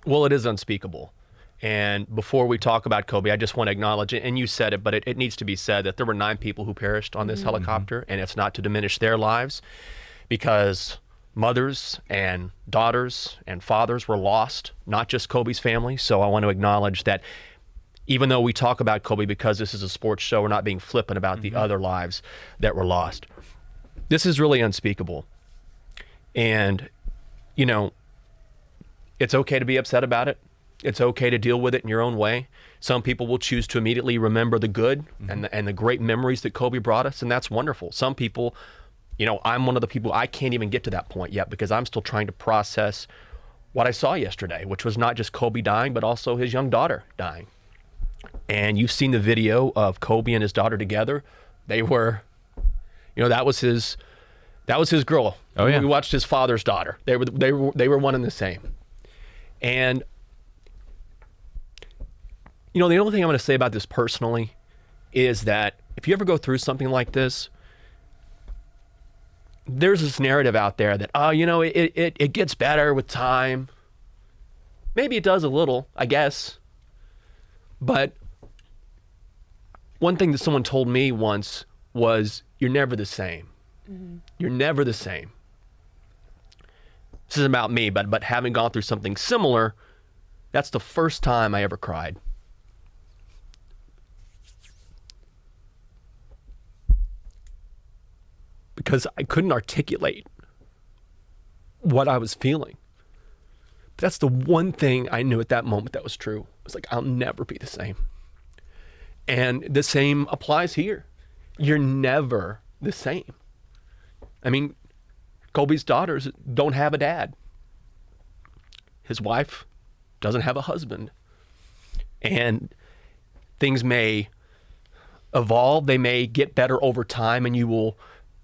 Well, it is unspeakable. And before we talk about Kobe, I just want to acknowledge it, and you said it, but it needs to be said that there were 9 people who perished on this helicopter, and it's not to diminish their lives, because mothers and daughters and fathers were lost, not just Kobe's family. So I want to acknowledge that even though we talk about Kobe because this is a sports show, we're not being flippant about the other lives that were lost. This is really unspeakable. And, you know, it's okay to be upset about it. It's okay to deal with it in your own way. Some people will choose to immediately remember the good and the great memories that Kobe brought us, and that's wonderful. Some people, you know, I'm one of the people, I can't even get to that point yet because I'm still trying to process what I saw yesterday, which was not just Kobe dying, but also his young daughter dying. And you've seen the video of Kobe and his daughter together. They were, you know, that was his girl. Oh yeah. We watched his father's daughter. They were one and the same. And you know, the only thing I'm going to say about this personally is that if you ever go through something like this, there's this narrative out there that, oh, you know, it gets better with time. Maybe it does a little, I guess. But one thing that someone told me once was, you're never the same. You're never the same. This isn't about me, but having gone through something similar, that's the first time I ever cried. Because I couldn't articulate what I was feeling. But that's the one thing I knew at that moment that was true. It was like, I'll never be the same. And the same applies here. You're never the same. I mean, Kobe's daughters don't have a dad. His wife doesn't have a husband. And things may evolve, they may get better over time, and you will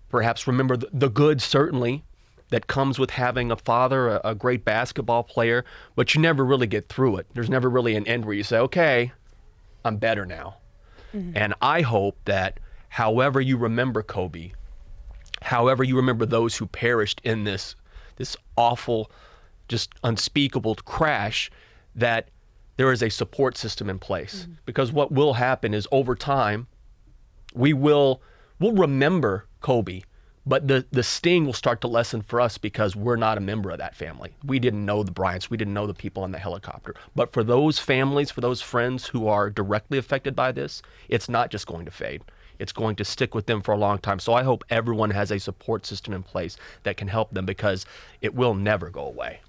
perhaps remember the good, certainly, that comes with having a father, a great basketball player, but you never really get through it. There's never really an end where you say, okay, I'm better now. And I hope that however you remember Kobe, however you remember those who perished in this awful, just unspeakable crash, that there is a support system in place. Because what will happen is over time, we'll remember Kobe, but the sting will start to lessen for us because we're not a member of that family. We didn't know the Bryants. We didn't know the people on the helicopter. But for those families, for those friends who are directly affected by this, it's not just going to fade. It's going to stick with them for a long time. So I hope everyone has a support system in place that can help them because it will never go away.